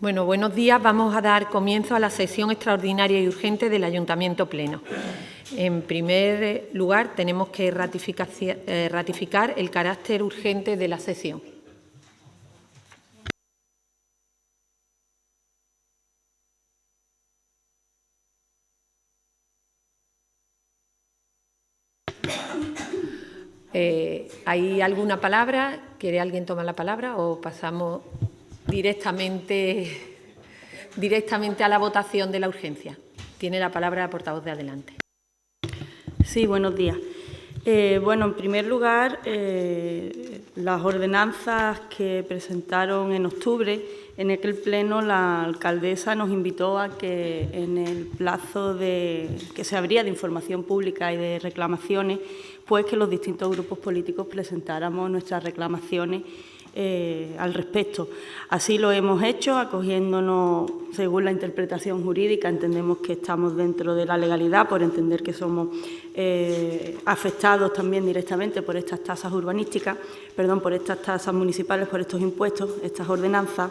Bueno, buenos días. Vamos a dar comienzo a la sesión extraordinaria y urgente del Ayuntamiento Pleno. En primer lugar, tenemos que ratificar el carácter urgente de la sesión. ¿Hay alguna palabra? ¿Quiere alguien tomar la palabra o pasamos directamente a la votación de la urgencia? Tiene la palabra la portavoz de Adelante. Sí, buenos días. Bueno, en primer lugar, las ordenanzas que presentaron en octubre, en aquel pleno la alcaldesa nos invitó a que en el plazo que se abría de información pública y de reclamaciones, pues que los distintos grupos políticos presentáramos nuestras reclamaciones al respecto. Así lo hemos hecho, acogiéndonos según la interpretación jurídica. Entendemos que estamos dentro de la legalidad por entender que somos afectados también directamente por estas tasas urbanísticas, por estas tasas municipales, por estos impuestos, estas ordenanzas,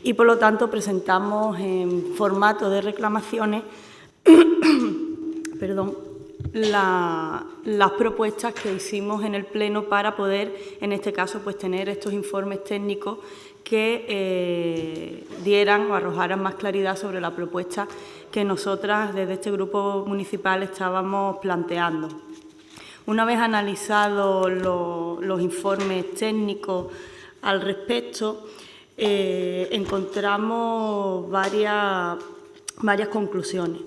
y por lo tanto presentamos en formato de reclamaciones las propuestas que hicimos en el Pleno para poder, en este caso, pues tener estos informes técnicos que dieran o arrojaran más claridad sobre la propuesta que nosotras desde este grupo municipal estábamos planteando. Una vez analizados los informes técnicos al respecto, encontramos varias conclusiones.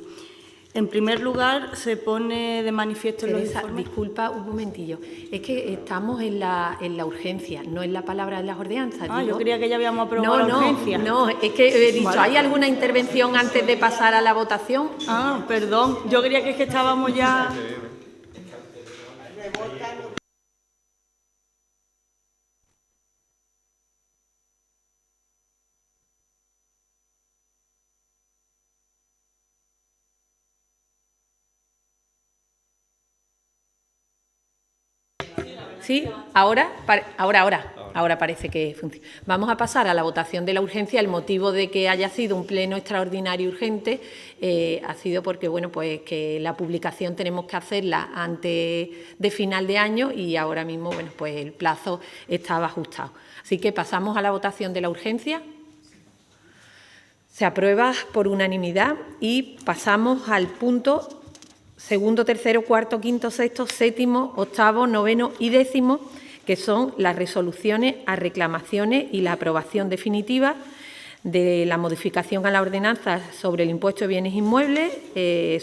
En primer lugar, se pone de manifiesto en los informes... Disculpa un momentillo. Es que estamos en la urgencia, no en la palabra de las ordenanzas. Yo creía que ya habíamos aprobado la urgencia. No, es que he dicho, vale. ¿Hay alguna intervención antes de pasar a la votación? Perdón. Yo creía que estábamos ya... Sí, ahora parece que funciona. Vamos a pasar a la votación de la urgencia. El motivo de que haya sido un pleno extraordinario urgente ha sido porque, bueno, pues que la publicación tenemos que hacerla antes de final de año y ahora mismo, bueno, pues el plazo estaba ajustado. Así que pasamos a la votación de la urgencia. Se aprueba por unanimidad y pasamos al punto segundo, tercero, cuarto, quinto, sexto, séptimo, octavo, noveno y décimo, que son las resoluciones a reclamaciones y la aprobación definitiva de la modificación a la ordenanza sobre el impuesto de bienes inmuebles,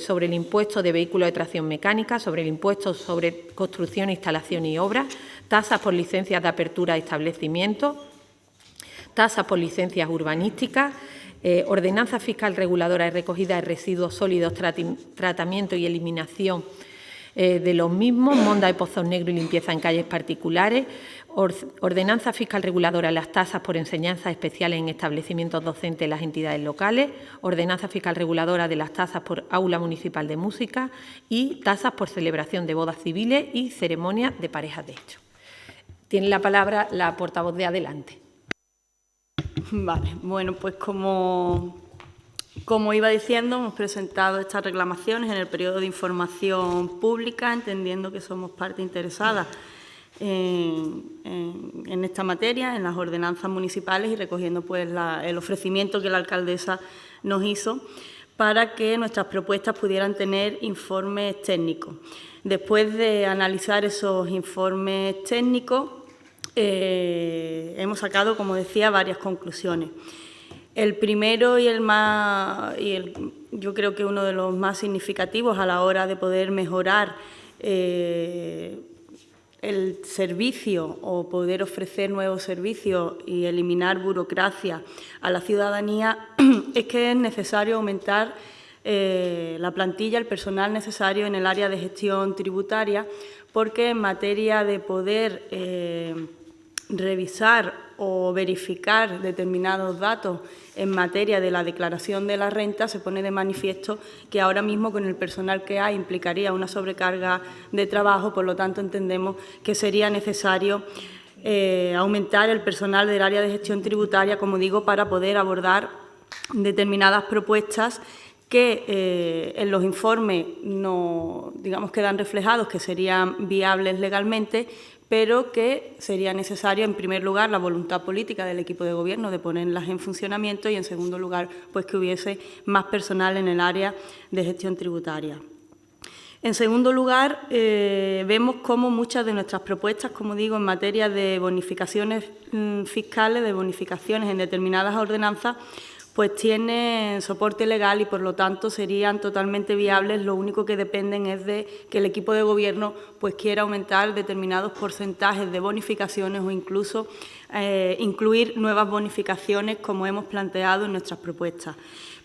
sobre el impuesto de vehículos de tracción mecánica, sobre el impuesto sobre construcción, instalación y obras, tasas por licencias de apertura de establecimientos, tasas por licencias urbanísticas, ordenanza fiscal reguladora de recogida de residuos sólidos, tratamiento y eliminación de los mismos, monda de pozos negros y limpieza en calles particulares, ordenanza fiscal reguladora de las tasas por enseñanzas especiales en establecimientos docentes de las entidades locales, ordenanza fiscal reguladora de las tasas por aula municipal de música y tasas por celebración de bodas civiles y ceremonias de parejas de hecho. Tiene la palabra la portavoz de Adelante. Vale, bueno, pues como iba diciendo, hemos presentado estas reclamaciones en el periodo de información pública, entendiendo que somos parte interesada en esta materia, en las ordenanzas municipales y recogiendo pues el ofrecimiento que la alcaldesa nos hizo para que nuestras propuestas pudieran tener informes técnicos. Después de analizar esos informes técnicos, hemos sacado, como decía, varias conclusiones. El primero y yo creo que uno de los más significativos a la hora de poder mejorar el servicio o poder ofrecer nuevos servicios y eliminar burocracia a la ciudadanía es que es necesario aumentar la plantilla, el personal necesario en el área de gestión tributaria, porque en materia de poder revisar o verificar determinados datos en materia de la declaración de la renta, se pone de manifiesto que ahora mismo con el personal que hay implicaría una sobrecarga de trabajo, por lo tanto entendemos que sería necesario aumentar el personal del área de gestión tributaria, como digo, para poder abordar determinadas propuestas que en los informes no, digamos, quedan reflejados que serían viables legalmente, pero que sería necesario, en primer lugar, la voluntad política del equipo de gobierno de ponerlas en funcionamiento y, en segundo lugar, pues que hubiese más personal en el área de gestión tributaria. En segundo lugar, vemos cómo muchas de nuestras propuestas, como digo, en materia de bonificaciones fiscales, de bonificaciones en determinadas ordenanzas, pues tienen soporte legal y, por lo tanto, serían totalmente viables. Lo único que dependen es de que el equipo de gobierno pues quiera aumentar determinados porcentajes de bonificaciones o incluso incluir nuevas bonificaciones, como hemos planteado en nuestras propuestas.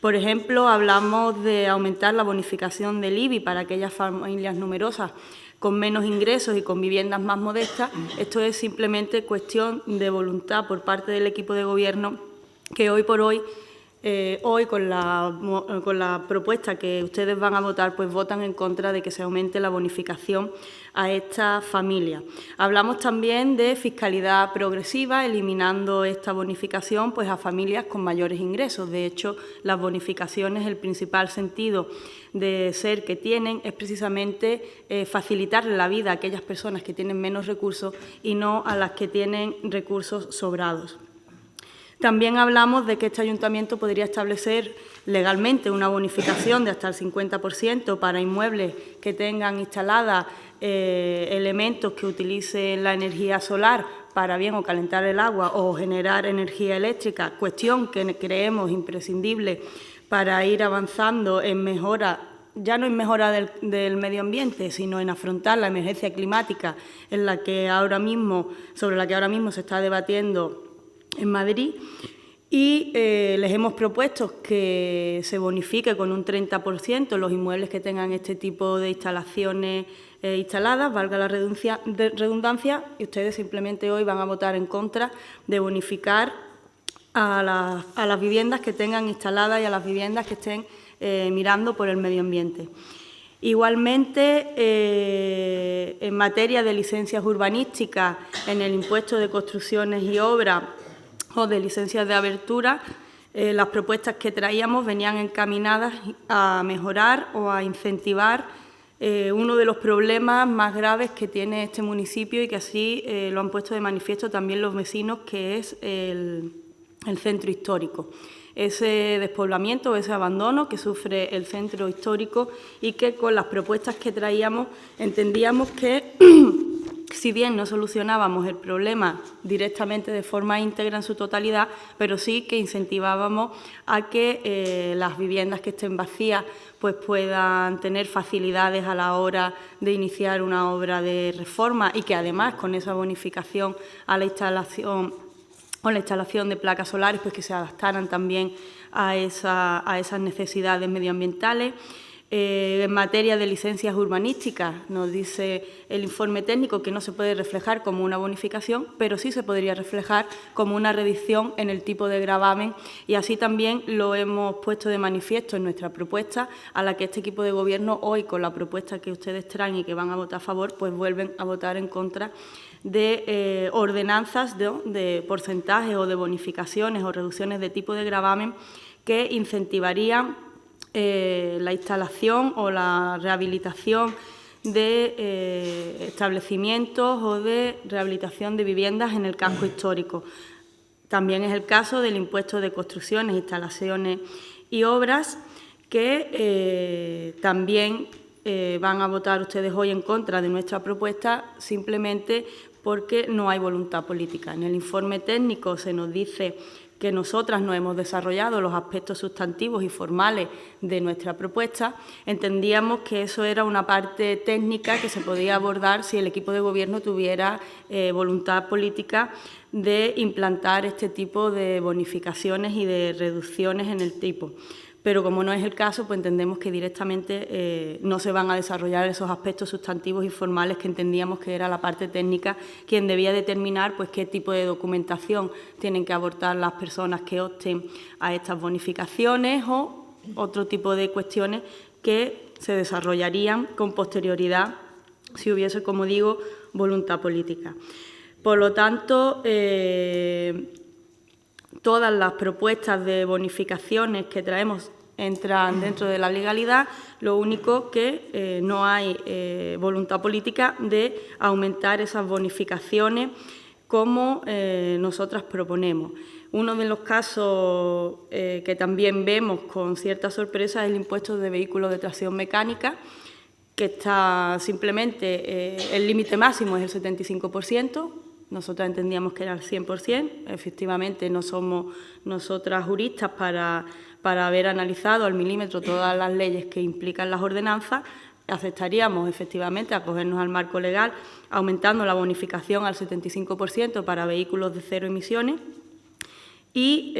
Por ejemplo, hablamos de aumentar la bonificación del IBI para aquellas familias numerosas con menos ingresos y con viviendas más modestas. Esto es simplemente cuestión de voluntad por parte del equipo de gobierno, que hoy por hoy, con la propuesta que ustedes van a votar, pues votan en contra de que se aumente la bonificación a estas familias. Hablamos también de fiscalidad progresiva, eliminando esta bonificación pues a familias con mayores ingresos. De hecho, las bonificaciones, el principal sentido de ser que tienen es precisamente facilitarle la vida a aquellas personas que tienen menos recursos y no a las que tienen recursos sobrados. También hablamos de que este ayuntamiento podría establecer legalmente una bonificación de hasta el 50% para inmuebles que tengan instaladas elementos que utilicen la energía solar para bien o calentar el agua o generar energía eléctrica, cuestión que creemos imprescindible para ir avanzando en mejora, ya no en mejora del medio ambiente, sino en afrontar la emergencia climática sobre la que ahora mismo se está debatiendo en Madrid. Y les hemos propuesto que se bonifique con un 30% los inmuebles que tengan este tipo de instalaciones instaladas, valga la redundancia, y ustedes simplemente hoy van a votar en contra de bonificar a las viviendas que tengan instaladas y a las viviendas que estén mirando por el medio ambiente. Igualmente, en materia de licencias urbanísticas, en el impuesto de construcciones y obras o de licencias de abertura, las propuestas que traíamos venían encaminadas a mejorar o a incentivar uno de los problemas más graves que tiene este municipio y que así lo han puesto de manifiesto también los vecinos, que es el centro histórico. Ese despoblamiento, ese abandono que sufre el centro histórico y que con las propuestas que traíamos entendíamos que si bien no solucionábamos el problema directamente de forma íntegra en su totalidad, pero sí que incentivábamos a que las viviendas que estén vacías pues puedan tener facilidades a la hora de iniciar una obra de reforma y que además con esa bonificación a la instalación o la instalación de placas solares pues que se adaptaran también a esas necesidades medioambientales. En materia de licencias urbanísticas, nos dice el informe técnico que no se puede reflejar como una bonificación, pero sí se podría reflejar como una reducción en el tipo de gravamen, y así también lo hemos puesto de manifiesto en nuestra propuesta, a la que este equipo de gobierno hoy, con la propuesta que ustedes traen y que van a votar a favor, pues vuelven a votar en contra de ordenanzas de porcentajes o de bonificaciones o reducciones de tipo de gravamen que incentivarían la instalación o la rehabilitación de establecimientos o de rehabilitación de viviendas en el casco histórico. También es el caso del impuesto de construcciones, instalaciones y obras, que también van a votar ustedes hoy en contra de nuestra propuesta simplemente porque no hay voluntad política. En el informe técnico se nos dice que nosotras no hemos desarrollado los aspectos sustantivos y formales de nuestra propuesta. Entendíamos que eso era una parte técnica que se podía abordar si el equipo de gobierno tuviera voluntad política de implantar este tipo de bonificaciones y de reducciones en el tipo. Pero como no es el caso, pues entendemos que directamente no se van a desarrollar esos aspectos sustantivos y formales que entendíamos que era la parte técnica quien debía determinar pues qué tipo de documentación tienen que aportar las personas que opten a estas bonificaciones o otro tipo de cuestiones que se desarrollarían con posterioridad si hubiese, como digo, voluntad política. Por lo tanto, todas las propuestas de bonificaciones que traemos entran dentro de la legalidad, lo único que no hay voluntad política de aumentar esas bonificaciones como nosotras proponemos. Uno de los casos que también vemos con cierta sorpresa es el impuesto de vehículos de tracción mecánica, que está simplemente, el límite máximo es el 75%, nosotras entendíamos que era el 100%, efectivamente no somos nosotras juristas para haber analizado al milímetro todas las leyes que implican las ordenanzas, aceptaríamos efectivamente acogernos al marco legal, aumentando la bonificación al 75% para vehículos de cero emisiones y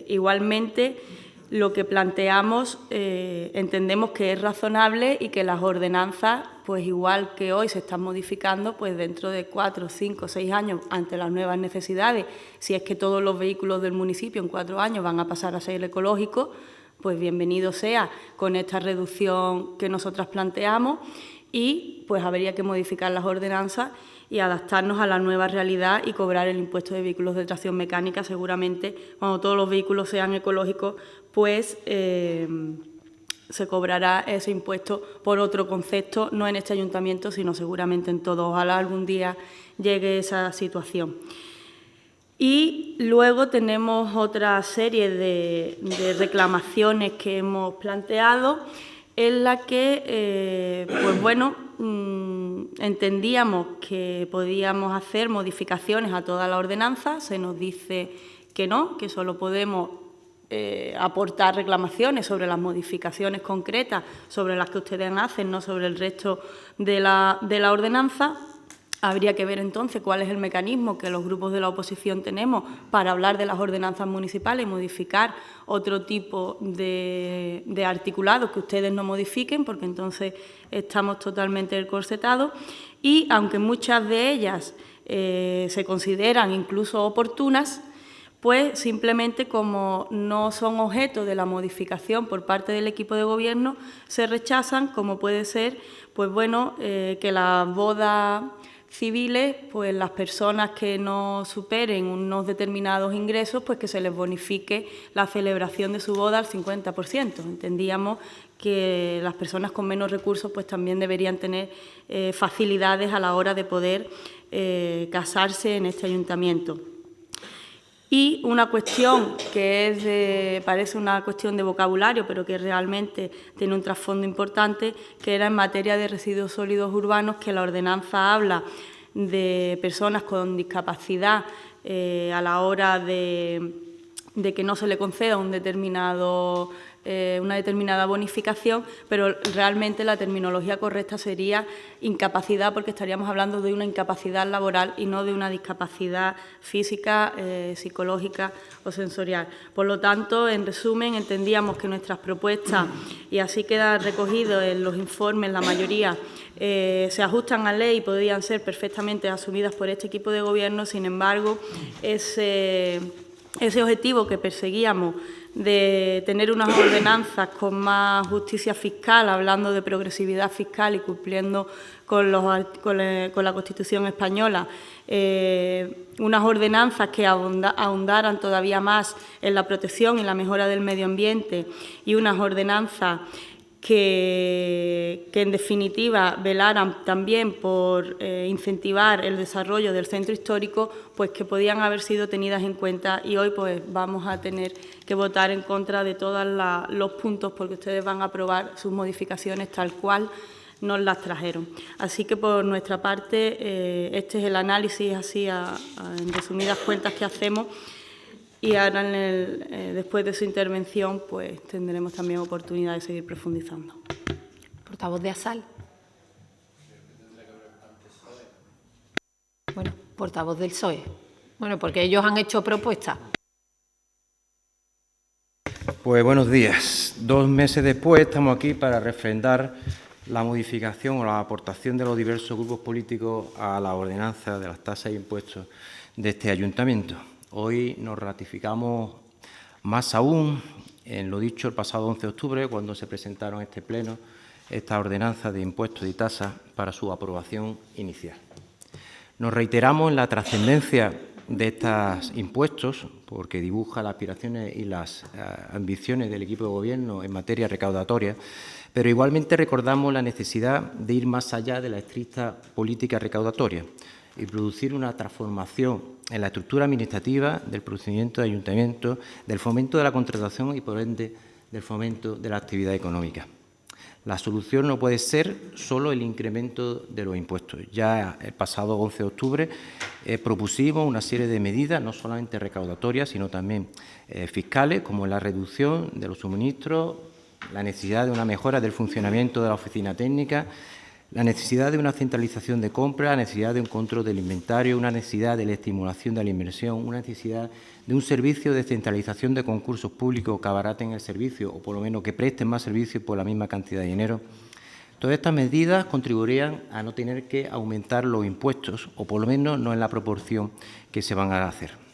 igualmente lo que planteamos entendemos que es razonable y que las ordenanzas, pues igual que hoy se están modificando, pues dentro de 4, 5, 6 años, ante las nuevas necesidades, si es que todos los vehículos del municipio en 4 años van a pasar a ser ecológicos, pues bienvenido sea con esta reducción que nosotras planteamos y pues habría que modificar las ordenanzas y adaptarnos a la nueva realidad y cobrar el impuesto de vehículos de tracción mecánica. Seguramente, cuando todos los vehículos sean ecológicos, pues se cobrará ese impuesto por otro concepto, no en este ayuntamiento, sino seguramente en todos. Ojalá algún día llegue esa situación. Y luego tenemos otra serie de reclamaciones que hemos planteado, en la que, pues bueno, entendíamos que podíamos hacer modificaciones a toda la ordenanza, se nos dice que no, que solo podemos aportar reclamaciones sobre las modificaciones concretas sobre las que ustedes hacen, no sobre el resto de la ordenanza. Habría que ver entonces cuál es el mecanismo que los grupos de la oposición tenemos para hablar de las ordenanzas municipales y modificar otro tipo de articulados que ustedes no modifiquen, porque entonces estamos totalmente encorsetados. Y aunque muchas de ellas se consideran incluso oportunas, pues simplemente como no son objeto de la modificación por parte del equipo de gobierno, se rechazan, como puede ser, pues bueno, que las bodas civiles, pues las personas que no superen unos determinados ingresos, pues que se les bonifique la celebración de su boda al 50%. Entendíamos que las personas con menos recursos pues también deberían tener facilidades a la hora de poder casarse en este ayuntamiento. Y una cuestión que parece una cuestión de vocabulario, pero que realmente tiene un trasfondo importante, que era en materia de residuos sólidos urbanos, que la ordenanza habla de personas con discapacidad a la hora de que no se le conceda una determinada bonificación, pero realmente la terminología correcta sería incapacidad, porque estaríamos hablando de una incapacidad laboral y no de una discapacidad física, psicológica o sensorial. Por lo tanto, en resumen, entendíamos que nuestras propuestas, y así queda recogido en los informes la mayoría, se ajustan a ley y podrían ser perfectamente asumidas por este equipo de gobierno. Sin embargo, ese objetivo que perseguíamos de tener unas ordenanzas con más justicia fiscal, hablando de progresividad fiscal y cumpliendo con la Constitución española, unas ordenanzas que ahondaran todavía más en la protección y la mejora del medio ambiente y unas ordenanzas que en definitiva velaran también por incentivar el desarrollo del centro histórico, pues que podían haber sido tenidas en cuenta, y hoy pues vamos a tener que votar en contra de todos los puntos porque ustedes van a aprobar sus modificaciones tal cual nos las trajeron. Así que por nuestra parte este es el análisis así en resumidas cuentas que hacemos. Y ahora, después de su intervención, pues tendremos también oportunidad de seguir profundizando. Portavoz de ASAL. Bueno, portavoz del PSOE. Bueno, porque ellos han hecho propuestas. Pues buenos días. 2 meses después estamos aquí para refrendar la modificación o la aportación de los diversos grupos políticos a la ordenanza de las tasas e impuestos de este ayuntamiento. Hoy nos ratificamos más aún en lo dicho el pasado 11 de octubre, cuando se presentaron en este Pleno estas ordenanzas de impuestos y tasas para su aprobación inicial. Nos reiteramos en la trascendencia de estos impuestos, porque dibuja las aspiraciones y las ambiciones del equipo de Gobierno en materia recaudatoria, pero igualmente recordamos la necesidad de ir más allá de la estricta política recaudatoria y producir una transformación en la estructura administrativa del procedimiento de ayuntamiento, del fomento de la contratación y, por ende, del fomento de la actividad económica. La solución no puede ser solo el incremento de los impuestos. Ya el pasado 11 de octubre propusimos una serie de medidas, no solamente recaudatorias, sino también fiscales, como la reducción de los suministros, la necesidad de una mejora del funcionamiento de la oficina técnica, la necesidad de una centralización de compra, la necesidad de un control del inventario, una necesidad de la estimulación de la inversión, una necesidad de un servicio de centralización de concursos públicos que abaraten el servicio o por lo menos que presten más servicios por la misma cantidad de dinero. Todas estas medidas contribuirían a no tener que aumentar los impuestos o por lo menos no en la proporción que se van a hacer.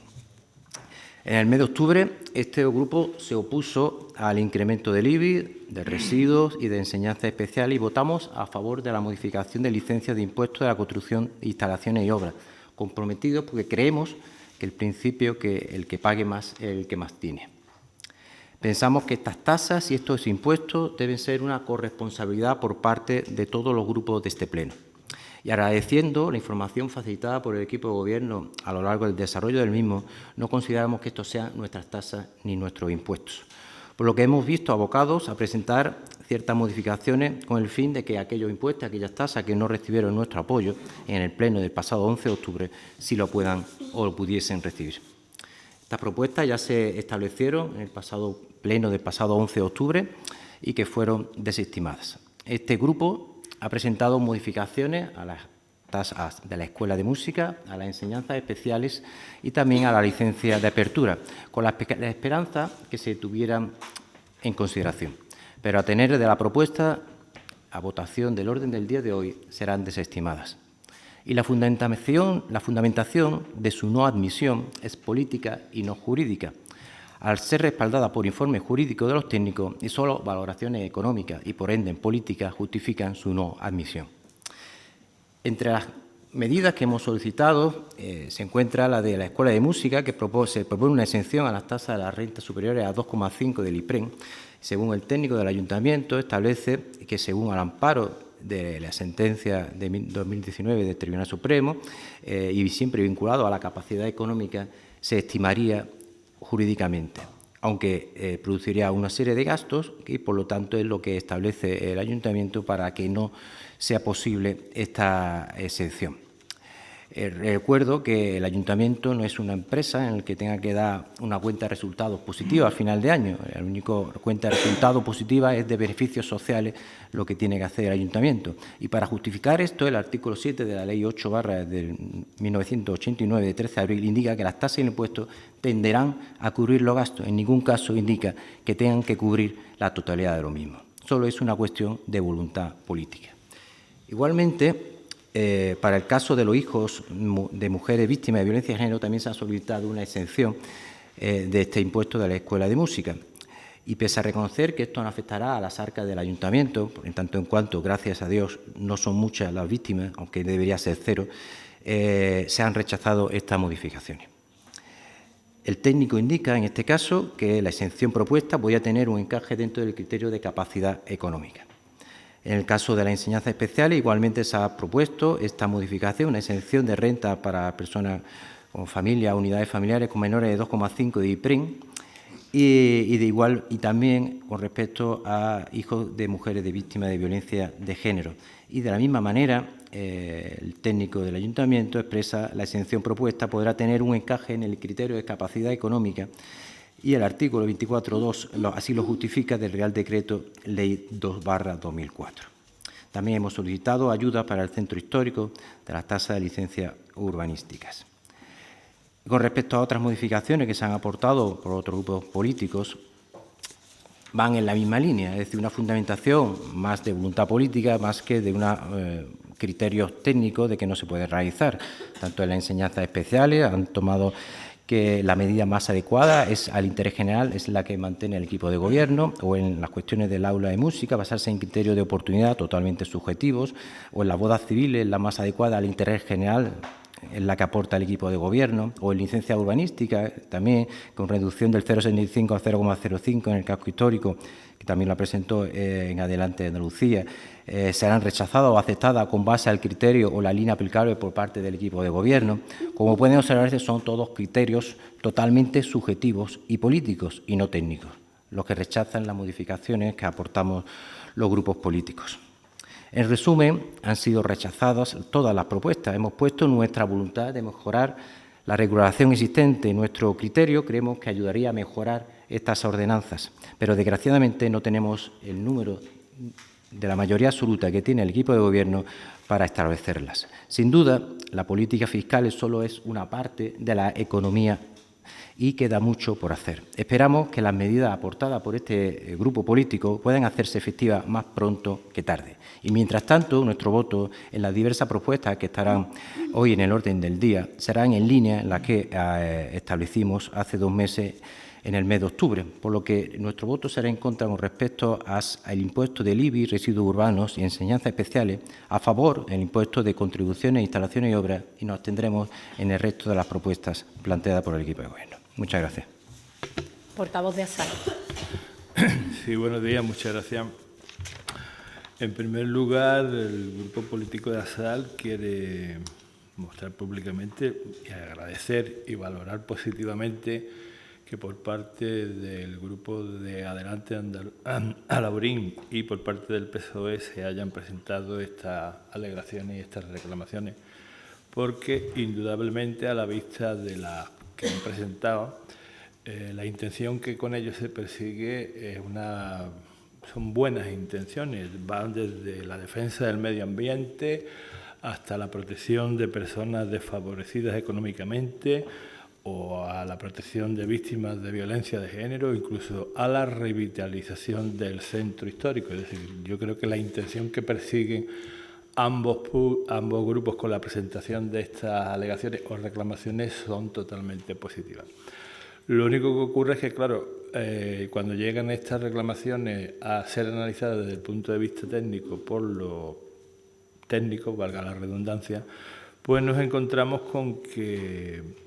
En el mes de octubre, este grupo se opuso al incremento del IBI, de residuos y de enseñanza especial y votamos a favor de la modificación de licencias de impuestos de la construcción, instalaciones y obras, comprometidos porque creemos que el principio que el que pague más es el que más tiene. Pensamos que estas tasas y estos impuestos deben ser una corresponsabilidad por parte de todos los grupos de este Pleno. Y agradeciendo la información facilitada por el equipo de Gobierno a lo largo del desarrollo del mismo, no consideramos que estos sean nuestras tasas ni nuestros impuestos. Por lo que hemos visto abocados a presentar ciertas modificaciones con el fin de que aquellos impuestos, aquellas tasas que no recibieron nuestro apoyo en el Pleno del pasado 11 de octubre, sí lo puedan o lo pudiesen recibir. Estas propuestas ya se establecieron en el pasado Pleno del pasado 11 de octubre y que fueron desestimadas. Este grupo ha presentado modificaciones a las tasas de la Escuela de Música, a las enseñanzas especiales y también a la licencia de apertura, con la esperanza que se tuvieran en consideración. Pero a tener de la propuesta a votación del orden del día de hoy serán desestimadas. Y la fundamentación de su no admisión es política y no jurídica, al ser respaldada por informes jurídicos de los técnicos y solo valoraciones económicas y, por ende, en política, justifican su no admisión. Entre las medidas que hemos solicitado se encuentra la de la Escuela de Música, que se propone una exención a las tasas de las rentas superiores a 2,5 del IPREN. Según el técnico del Ayuntamiento, establece que, según al amparo de la sentencia de 2019 del Tribunal Supremo y siempre vinculado a la capacidad económica, se estimaría jurídicamente, aunque produciría una serie de gastos y, por lo tanto, es lo que establece el Ayuntamiento para que no sea posible esta exención. Recuerdo que el Ayuntamiento no es una empresa en la que tenga que dar una cuenta de resultados positiva al final de año. La única cuenta de resultados positiva es de beneficios sociales lo que tiene que hacer el Ayuntamiento. Y para justificar esto, el artículo 7 de la Ley 8 de 1989, de 13 de abril, indica que las tasas y impuestos tenderán a cubrir los gastos. En ningún caso indica que tengan que cubrir la totalidad de lo mismo. Solo es una cuestión de voluntad política. Igualmente, para el caso de los hijos de mujeres víctimas de violencia de género también se ha solicitado una exención de este impuesto de la Escuela de Música. Y pese a reconocer que esto no afectará a las arcas del Ayuntamiento, en tanto en cuanto, gracias a Dios, no son muchas las víctimas, aunque debería ser cero, se han rechazado estas modificaciones. El técnico indica, en este caso, que la exención propuesta puede tener un encaje dentro del criterio de capacidad económica. En el caso de la enseñanza especial, igualmente se ha propuesto esta modificación, una exención de renta para personas con familias, unidades familiares con menores de 2,5 de IPREN y también con respecto a hijos de mujeres de víctimas de violencia de género. Y de la misma manera, el técnico del Ayuntamiento expresa la exención propuesta podrá tener un encaje en el criterio de capacidad económica y el artículo 24.2 así lo justifica del Real Decreto Ley 2/2004. También hemos solicitado ayuda para el centro histórico de las tasas de licencias urbanísticas. Con respecto a otras modificaciones que se han aportado por otros grupos políticos, van en la misma línea, es decir, una fundamentación más de voluntad política, más que de criterios técnicos de que no se puede realizar. Tanto en las enseñanzas especiales han tomado que la medida más adecuada es al interés general, es la que mantiene el equipo de gobierno, o en las cuestiones del aula de música, basarse en criterios de oportunidad totalmente subjetivos, o en las bodas civiles, la más adecuada al interés general, en la que aporta el equipo de gobierno, o en licencia urbanística, también con reducción del 0,75 a 0,05 en el casco histórico, que también la presentó en Adelante Andalucía, serán rechazadas o aceptadas con base al criterio o la línea aplicable por parte del equipo de gobierno. Como pueden observarse, son todos criterios totalmente subjetivos y políticos y no técnicos, los que rechazan las modificaciones que aportamos los grupos políticos. En resumen, han sido rechazadas todas las propuestas. Hemos puesto nuestra voluntad de mejorar la regulación existente. En nuestro criterio creemos que ayudaría a mejorar estas ordenanzas, pero desgraciadamente no tenemos el número de la mayoría absoluta que tiene el equipo de gobierno para establecerlas. Sin duda, la política fiscal solo es una parte de la economía y queda mucho por hacer. Esperamos que las medidas aportadas por este grupo político puedan hacerse efectivas más pronto que tarde. Y mientras tanto, nuestro voto en las diversas propuestas que estarán hoy en el orden del día serán en línea en las que establecimos hace 2 meses en el mes de octubre, por lo que nuestro voto será en contra con respecto al impuesto del IBI, residuos urbanos y enseñanzas especiales, a favor del impuesto de contribuciones, instalaciones y obras, y nos abstendremos en el resto de las propuestas planteadas por el equipo de gobierno. Muchas gracias. Portavoz de ASAL. Sí, buenos días, muchas gracias. En primer lugar, el Grupo Político de ASAL quiere mostrar públicamente y agradecer y valorar positivamente que por parte del Grupo de Adelante Alaurín y por parte del PSOE se hayan presentado estas alegaciones y estas reclamaciones, porque indudablemente a la vista de las que han presentado, la intención que con ellos se persigue son buenas intenciones, van desde la defensa del medio ambiente hasta la protección de personas desfavorecidas económicamente o a la protección de víctimas de violencia de género, incluso a la revitalización del centro histórico. Es decir, yo creo que la intención que persiguen ambos grupos con la presentación de estas alegaciones o reclamaciones son totalmente positivas. Lo único que ocurre es que, claro, cuando llegan estas reclamaciones a ser analizadas desde el punto de vista técnico por los técnicos, valga la redundancia, pues nos encontramos con que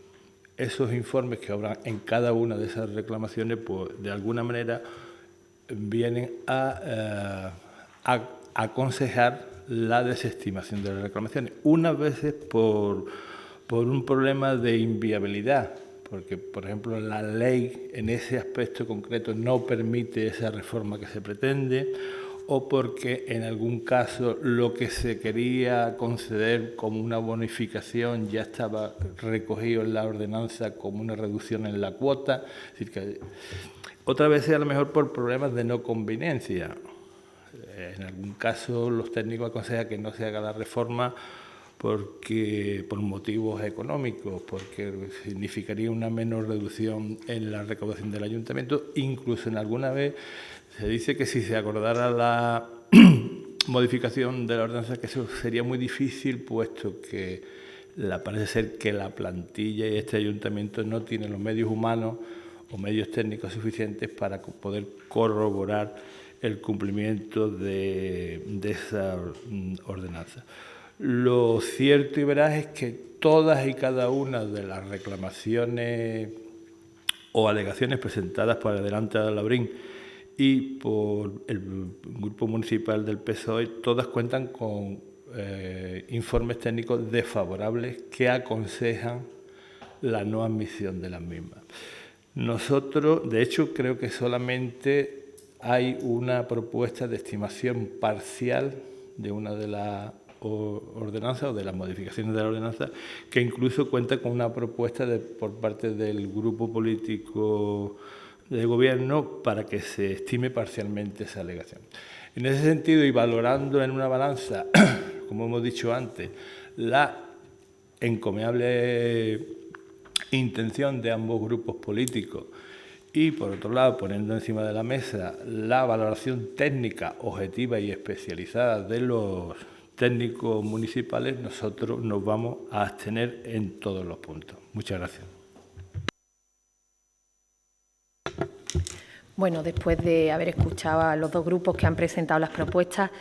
esos informes que habrá en cada una de esas reclamaciones, pues de alguna manera vienen a aconsejar la desestimación de las reclamaciones, unas veces por un problema de inviabilidad, porque, por ejemplo, la ley en ese aspecto concreto no permite esa reforma que se pretende, o porque en algún caso lo que se quería conceder como una bonificación ya estaba recogido en la ordenanza como una reducción en la cuota. Es decir, que otra vez a lo mejor por problemas de no conveniencia. En algún caso los técnicos aconsejan que no se haga la reforma por motivos económicos, porque significaría una menor reducción en la recaudación del ayuntamiento. Incluso en alguna vez se dice que si se acordara la modificación de la ordenanza, que eso sería muy difícil, puesto que parece ser que la plantilla y este ayuntamiento no tienen los medios humanos o medios técnicos suficientes para poder corroborar el cumplimiento de esa ordenanza. Lo cierto y veraz es que todas y cada una de las reclamaciones o alegaciones presentadas por Adelante Alaurín y por el Grupo Municipal del PSOE, todas cuentan con informes técnicos desfavorables que aconsejan la no admisión de las mismas. Nosotros, de hecho, creo que solamente hay una propuesta de estimación parcial de una de las ordenanzas o de las modificaciones de la ordenanza, que incluso cuenta con una propuesta por parte del grupo político de gobierno para que se estime parcialmente esa alegación. En ese sentido, y valorando en una balanza, como hemos dicho antes, la encomiable intención de ambos grupos políticos y, por otro lado, poniendo encima de la mesa la valoración técnica, objetiva y especializada de los técnicos municipales, nosotros nos vamos a abstener en todos los puntos. Muchas gracias. Bueno, después de haber escuchado a los dos grupos que han presentado las propuestas,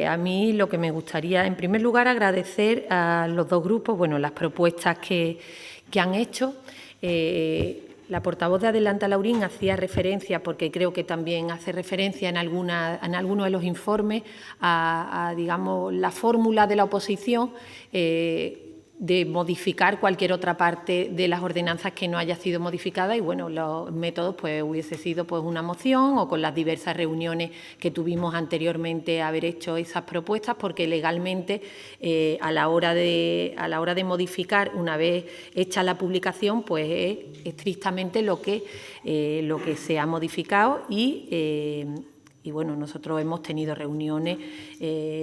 a mí lo que me gustaría, en primer lugar, agradecer a los dos grupos, bueno, las propuestas que han hecho. La portavoz de Adelanta Laurín hacía referencia, porque creo que también hace referencia en algunos de los informes, a digamos, la fórmula de la oposición de modificar cualquier otra parte de las ordenanzas que no haya sido modificada y, bueno, los métodos pues hubiese sido pues una moción o con las diversas reuniones que tuvimos anteriormente haber hecho esas propuestas, porque legalmente a la hora de modificar, una vez hecha la publicación, pues es estrictamente lo que se ha modificado y, bueno, nosotros hemos tenido reuniones,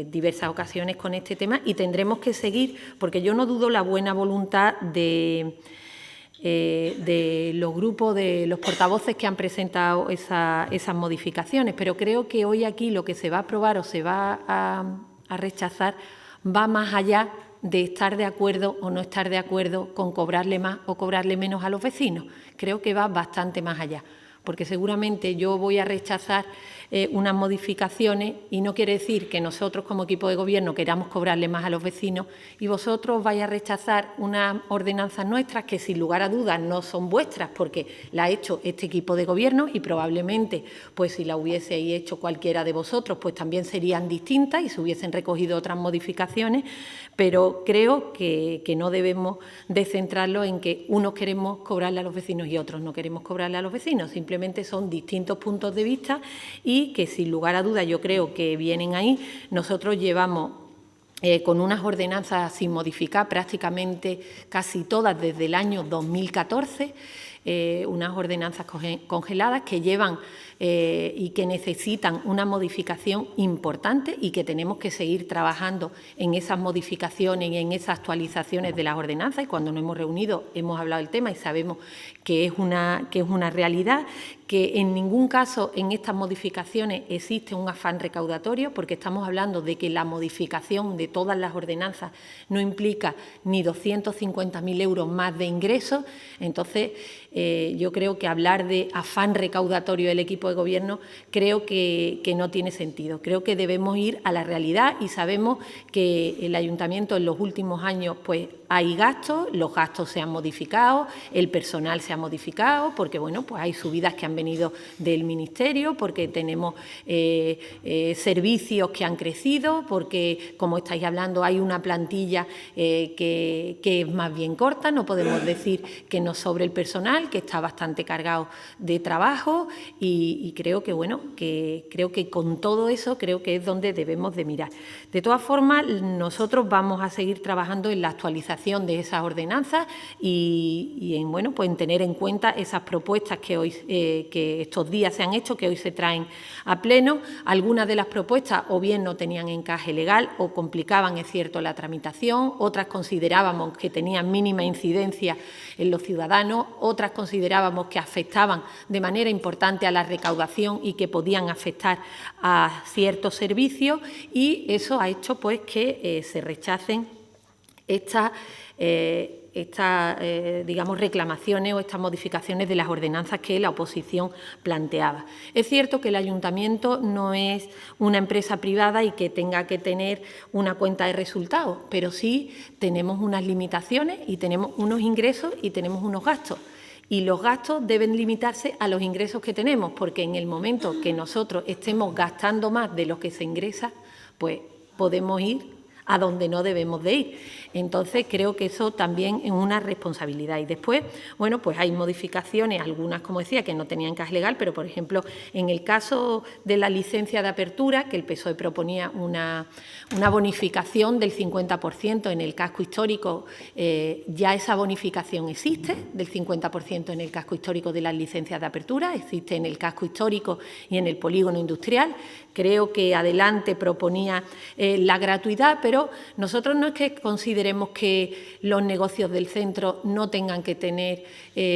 diversas ocasiones con este tema y tendremos que seguir, porque yo no dudo la buena voluntad de los grupos, de los portavoces que han presentado esas modificaciones, pero creo que hoy aquí lo que se va a aprobar o se va a rechazar va más allá de estar de acuerdo o no estar de acuerdo con cobrarle más o cobrarle menos a los vecinos. Creo que va bastante más allá, porque seguramente yo voy a rechazar unas modificaciones y no quiere decir que nosotros como equipo de gobierno queramos cobrarle más a los vecinos y vosotros vais a rechazar unas ordenanzas nuestras que sin lugar a dudas no son vuestras porque la ha hecho este equipo de gobierno y probablemente pues si la hubieseis hecho cualquiera de vosotros pues también serían distintas y se hubiesen recogido otras modificaciones, pero creo que no debemos de centrarlo en que unos queremos cobrarle a los vecinos y otros no queremos cobrarle a los vecinos, simplemente son distintos puntos de vista y que sin lugar a dudas yo creo que vienen ahí. Nosotros llevamos con unas ordenanzas sin modificar prácticamente casi todas desde el año 2014, unas ordenanzas congeladas que llevan y que necesitan una modificación importante y que tenemos que seguir trabajando en esas modificaciones y en esas actualizaciones de las ordenanzas. Y cuando nos hemos reunido hemos hablado del tema y sabemos que es una realidad, que en ningún caso en estas modificaciones existe un afán recaudatorio, porque estamos hablando de que la modificación de todas las ordenanzas no implica ni 250.000 euros más de ingresos. Entonces, yo creo que hablar de afán recaudatorio del equipo de gobierno creo que no tiene sentido. Creo que debemos ir a la realidad y sabemos que el ayuntamiento en los últimos años pues hay gastos, los gastos se han modificado, el personal se ha modificado, porque bueno, pues hay subidas que han venido del Ministerio, porque tenemos servicios que han crecido, porque, como estáis hablando, hay una plantilla que es más bien corta, no podemos decir que nos sobre el personal, que está bastante cargado de trabajo y creo que, bueno, creo que con todo eso creo que es donde debemos de mirar. De todas formas, nosotros vamos a seguir trabajando en la actualización de esas ordenanzas y en, bueno, pues en tener en cuenta esas propuestas que hoy que estos días se han hecho, que hoy se traen a pleno. Algunas de las propuestas o bien no tenían encaje legal o complicaban, es cierto, la tramitación, otras considerábamos que tenían mínima incidencia en los ciudadanos, otras considerábamos que afectaban de manera importante a la recaudación y que podían afectar a ciertos servicios y eso ha hecho pues que se rechacen estas digamos, reclamaciones o estas modificaciones de las ordenanzas que la oposición planteaba. Es cierto que el ayuntamiento no es una empresa privada y que tenga que tener una cuenta de resultados, pero sí tenemos unas limitaciones y tenemos unos ingresos y tenemos unos gastos. Y los gastos deben limitarse a los ingresos que tenemos, porque en el momento que nosotros estemos gastando más de lo que se ingresa, pues podemos ir a donde no debemos de ir. Entonces, creo que eso también es una responsabilidad. Y después, bueno, pues hay modificaciones, algunas, como decía, que no tenían encaje legal, pero, por ejemplo, en el caso de la licencia de apertura, que el PSOE proponía una bonificación del 50% en el casco histórico, ya esa bonificación existe, del 50% en el casco histórico de las licencias de apertura, existe en el casco histórico y en el polígono industrial. Creo que Adelante proponía la gratuidad, pero nosotros no es que consideremos que los negocios del centro no tengan que tener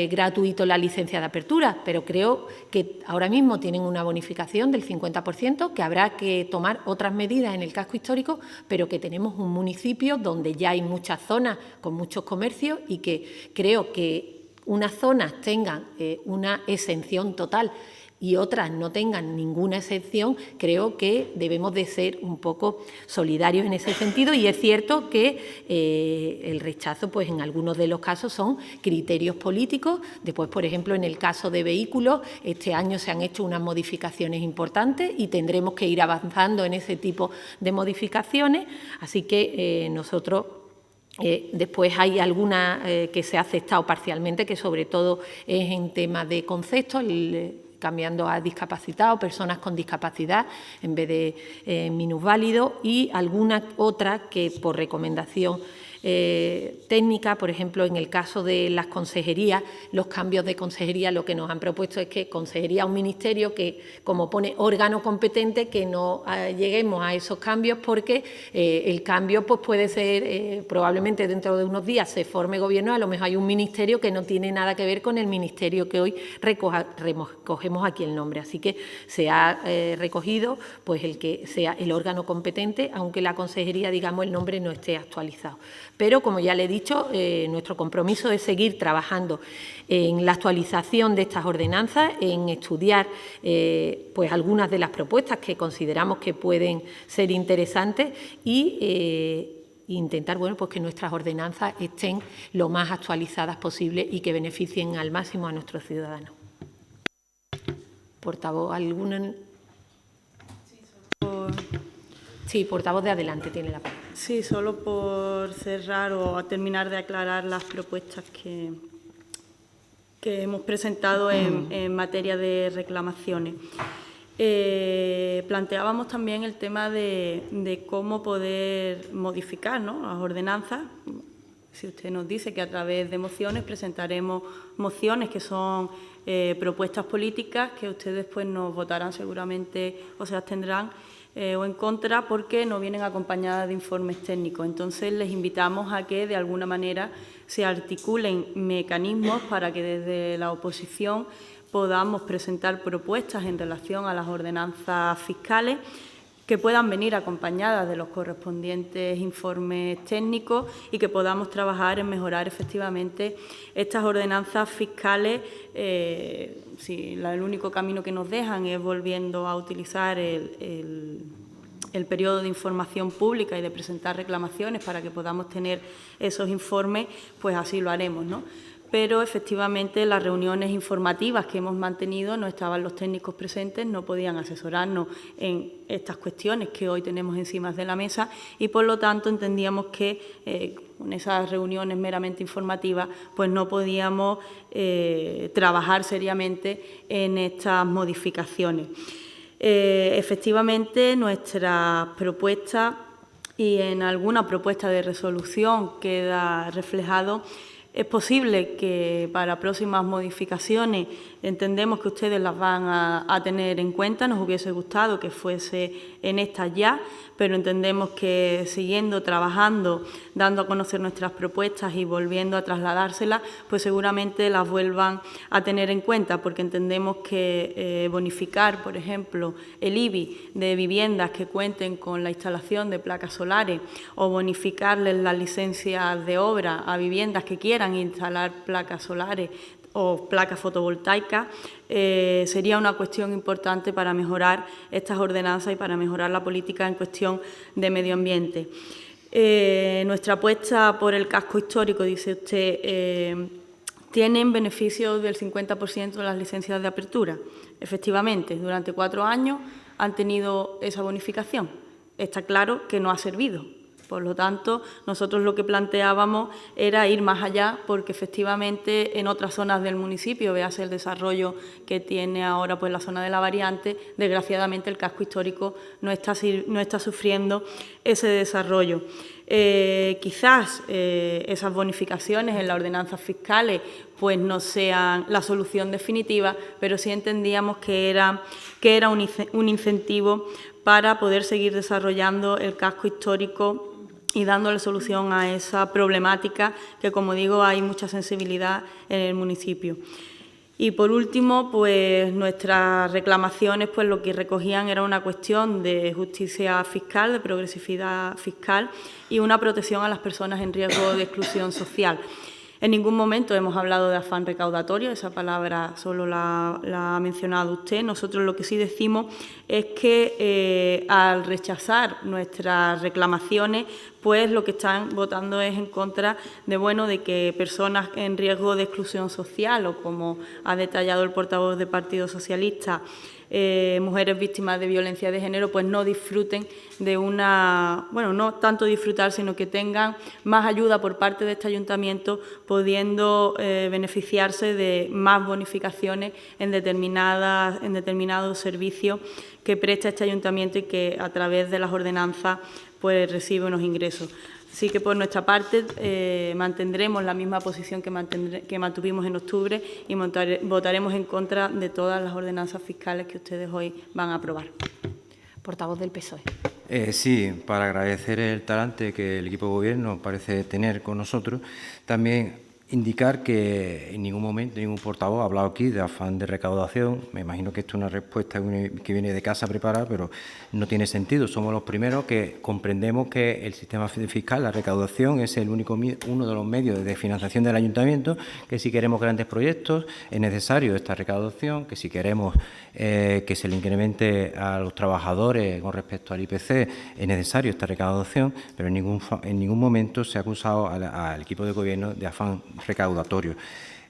gratuito la licencia de apertura, pero creo que ahora mismo tienen una bonificación del 50%, que habrá que tomar otras medidas en el casco histórico, pero que tenemos un municipio donde ya hay muchas zonas con muchos comercios y que creo que unas zonas tengan una exención total y otras no tengan ninguna excepción, creo que debemos de ser un poco solidarios en ese sentido, y es cierto que el rechazo, pues en algunos de los casos son criterios políticos. Después, por ejemplo, en el caso de vehículos, este año se han hecho unas modificaciones importantes y tendremos que ir avanzando en ese tipo de modificaciones, así que nosotros... después hay alguna que se ha aceptado parcialmente, que sobre todo es en temas de conceptos, cambiando a discapacitados, personas con discapacidad en vez de minusválidos, y alguna otra que por recomendación técnica, por ejemplo, en el caso de las consejerías, los cambios de consejería, lo que nos han propuesto es que consejería un ministerio que, como pone órgano competente, que no lleguemos a esos cambios, porque el cambio pues puede ser, probablemente dentro de unos días se forme gobierno, a lo mejor hay un ministerio que no tiene nada que ver con el ministerio que hoy recogemos aquí el nombre. Así que se ha recogido pues el que sea el órgano competente, aunque la consejería, digamos, el nombre no esté actualizado. Pero, como ya le he dicho, nuestro compromiso es seguir trabajando en la actualización de estas ordenanzas, en estudiar pues algunas de las propuestas que consideramos que pueden ser interesantes y intentar, bueno, pues que nuestras ordenanzas estén lo más actualizadas posible y que beneficien al máximo a nuestros ciudadanos. ¿Portavoz alguna? Sí, portavoz de adelante tiene la palabra. Sí, solo por cerrar o terminar de aclarar las propuestas que hemos presentado en materia de reclamaciones. Planteábamos también el tema de cómo poder modificar, ¿no?, las ordenanzas. Si usted nos dice que a través de mociones presentaremos mociones que son propuestas políticas, que ustedes pues nos votarán seguramente o se abstendrán o en contra, porque no vienen acompañadas de informes técnicos. Entonces, les invitamos a que, de alguna manera, se articulen mecanismos para que desde la oposición podamos presentar propuestas en relación a las ordenanzas fiscales que puedan venir acompañadas de los correspondientes informes técnicos y que podamos trabajar en mejorar efectivamente estas ordenanzas fiscales. Si el único camino que nos dejan es volviendo a utilizar el periodo de información pública y de presentar reclamaciones para que podamos tener esos informes, pues así lo haremos, ¿no? Pero efectivamente las reuniones informativas que hemos mantenido no estaban los técnicos presentes, no podían asesorarnos en estas cuestiones que hoy tenemos encima de la mesa y, por lo tanto, entendíamos que con esas reuniones meramente informativas pues no podíamos trabajar seriamente en estas modificaciones. Efectivamente, nuestras propuestas, y en alguna propuesta de resolución queda reflejado, es posible que para próximas modificaciones entendemos que ustedes las van a tener en cuenta. Nos hubiese gustado que fuese en estas ya, pero entendemos que siguiendo trabajando, dando a conocer nuestras propuestas y volviendo a trasladárselas, pues seguramente las vuelvan a tener en cuenta, porque entendemos que bonificar, por ejemplo, el IBI de viviendas que cuenten con la instalación de placas solares o bonificarles las licencias de obra a viviendas que quieran instalar placas solares o placas fotovoltaicas, sería una cuestión importante para mejorar estas ordenanzas y para mejorar la política en cuestión de medio ambiente. Nuestra apuesta por el casco histórico, dice usted, tienen beneficios del 50% de las licencias de apertura. Efectivamente, durante 4 años han tenido esa bonificación. Está claro que no ha servido. Por lo tanto, nosotros lo que planteábamos era ir más allá, porque efectivamente en otras zonas del municipio, véase el desarrollo que tiene ahora pues la zona de la variante, desgraciadamente el casco histórico no está sufriendo ese desarrollo. Quizás esas bonificaciones en las ordenanzas fiscales pues no sean la solución definitiva, pero sí entendíamos que era un incentivo para poder seguir desarrollando el casco histórico y dándole solución a esa problemática que, como digo, hay mucha sensibilidad en el municipio. Y por último, pues nuestras reclamaciones pues lo que recogían era una cuestión de justicia fiscal, de progresividad fiscal y una protección a las personas en riesgo de exclusión social. En ningún momento hemos hablado de afán recaudatorio, esa palabra solo la ha mencionado usted. Nosotros lo que sí decimos es que al rechazar nuestras reclamaciones, pues lo que están votando es en contra de que personas en riesgo de exclusión social, o como ha detallado el portavoz del Partido Socialista, mujeres víctimas de violencia de género, pues no disfruten de no tanto disfrutar, sino que tengan más ayuda por parte de este ayuntamiento, pudiendo beneficiarse de más bonificaciones en determinados servicios que presta este ayuntamiento y que a través de las ordenanzas pues recibe unos ingresos. Así que por nuestra parte mantendremos la misma posición que mantuvimos en octubre y votaremos en contra de todas las ordenanzas fiscales que ustedes hoy van a aprobar. Portavoz del PSOE. Sí, para agradecer el talante que el equipo de gobierno parece tener con nosotros, también indicar que en ningún momento ningún portavoz ha hablado aquí de afán de recaudación. Me imagino que esto es una respuesta que viene de casa preparada, pero no tiene sentido. Somos los primeros que comprendemos que el sistema fiscal, la recaudación, es uno de los medios de financiación del ayuntamiento, que si queremos grandes proyectos es necesario esta recaudación, que si queremos que se le incremente a los trabajadores con respecto al IPC es necesario esta recaudación, pero en ningún momento se ha acusado al equipo de gobierno de afán recaudatorio.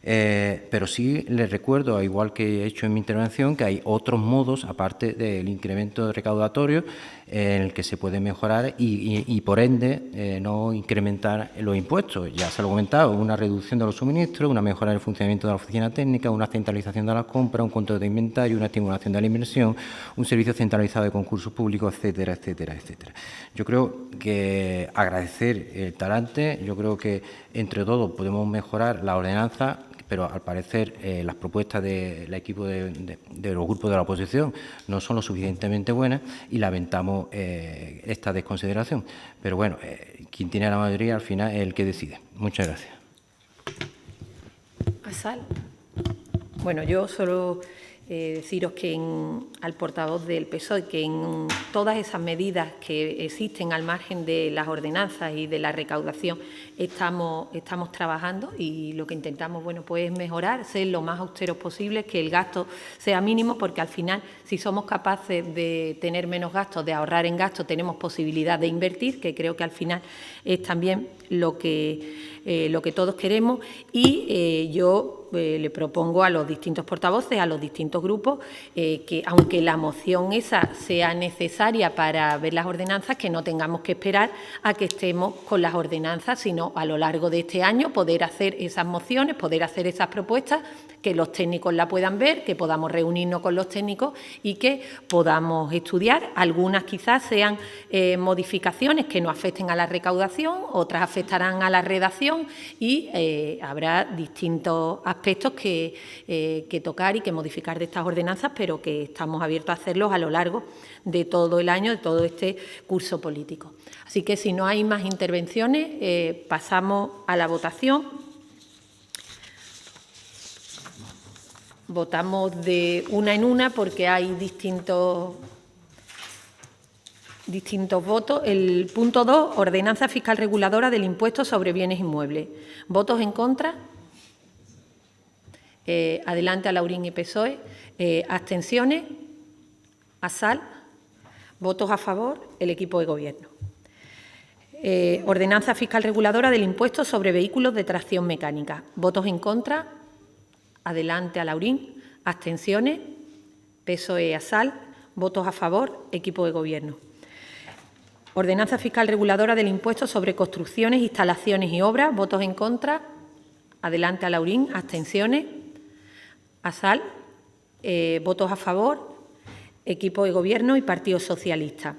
Pero sí les recuerdo, al igual que he hecho en mi intervención, que hay otros modos, aparte del incremento recaudatorio, en el que se puede mejorar y por ende, no incrementar los impuestos. Ya se lo he comentado, una reducción de los suministros, una mejora del funcionamiento de la oficina técnica, una centralización de las compras, un control de inventario, una estimulación de la inversión, un servicio centralizado de concursos públicos, etcétera, etcétera, etcétera. Yo creo que agradecer el talante, yo creo que entre todos podemos mejorar la ordenanza, pero al parecer las propuestas del equipo de los grupos de la oposición no son lo suficientemente buenas y lamentamos esta desconsideración. Pero bueno, quien tiene la mayoría al final es el que decide. Muchas gracias. Asal. Bueno, yo solo deciros que al portavoz del PSOE que en todas esas medidas que existen al margen de las ordenanzas y de la recaudación estamos trabajando, y lo que intentamos pues es mejorar, ser lo más austeros posible, que el gasto sea mínimo, porque al final, si somos capaces de tener menos gastos, de ahorrar en gastos, tenemos posibilidad de invertir, que creo que al final es también lo que todos queremos. Y yo le propongo a los distintos portavoces, a los distintos grupos, que aunque la moción esa sea necesaria para ver las ordenanzas, que no tengamos que esperar a que estemos con las ordenanzas, sino a lo largo de este año poder hacer esas mociones, poder hacer esas propuestas, que los técnicos la puedan ver, que podamos reunirnos con los técnicos y que podamos estudiar. Algunas quizás sean modificaciones que no afecten a la recaudación, otras afectarán a la redacción y habrá distintos aspectos que tocar y que modificar de estas ordenanzas, pero que estamos abiertos a hacerlos a lo largo de todo el año, de todo este curso político. Así que, si no hay más intervenciones, pasamos a la votación. Votamos de una en una porque hay distintos votos. El punto 2, ordenanza fiscal reguladora del impuesto sobre bienes inmuebles. ¿Votos en contra? Adelante a Laurín y PSOE. ¿Abstenciones? Asal. ¿Votos a favor? El equipo de gobierno. Ordenanza fiscal reguladora del impuesto sobre vehículos de tracción mecánica. ¿Votos en contra? Adelante a Laurín. ¿Abstenciones? PSOE, Asal. ¿Votos a favor? Equipo de gobierno. Ordenanza fiscal reguladora del impuesto sobre construcciones, instalaciones y obras. ¿Votos en contra? Adelante a Laurín. ¿Abstenciones? Asal. ¿Votos a favor? Equipo de gobierno y Partido Socialista.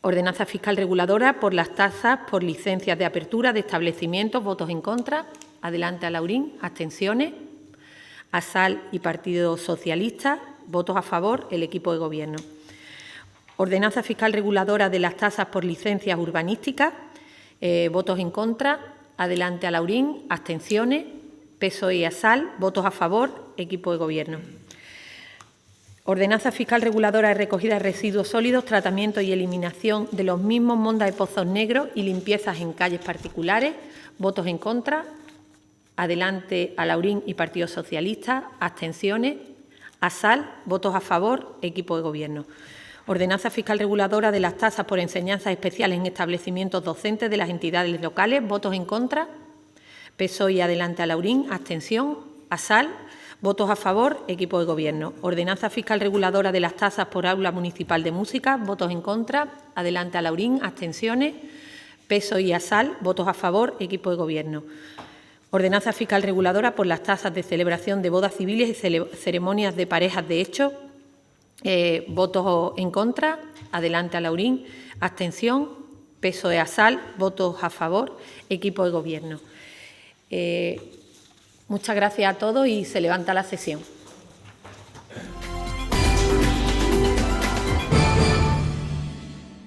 Ordenanza fiscal reguladora por las tasas por licencias de apertura de establecimientos. ¿Votos en contra? Adelante a Laurín. ¿Abstenciones? Asal y Partido Socialista. ¿Votos a favor? El equipo de gobierno. Ordenanza fiscal reguladora de las tasas por licencias urbanísticas. ¿Votos en contra? Adelante a Laurín. ¿Abstenciones? PSOE y Asal. ¿Votos a favor? Equipo de gobierno. Ordenanza fiscal reguladora de recogida de residuos sólidos, tratamiento y eliminación de los mismos, mondas de pozos negros y limpiezas en calles particulares. ¿Votos en contra? Adelante, Alaurín y Partido Socialista. Abstenciones. ASAL, votos a favor, equipo de Gobierno. Ordenanza fiscal reguladora de las tasas por enseñanzas especiales en establecimientos docentes de las entidades locales. Votos en contra. PSOE y Adelante, Alaurín. Abstención. ASAL. Votos a favor, equipo de Gobierno. Ordenanza fiscal reguladora de las tasas por aula municipal de música. Votos en contra. Adelante, Alaurín. Abstenciones. PSOE y ASAL. Votos a favor, equipo de Gobierno. Ordenanza fiscal reguladora por las tasas de celebración de bodas civiles y ceremonias de parejas de hecho. Votos en contra. Adelante, Alaurín. Abstención. PSOE, ASAL. Votos a favor, equipo de Gobierno. Muchas gracias a todos y se levanta la sesión.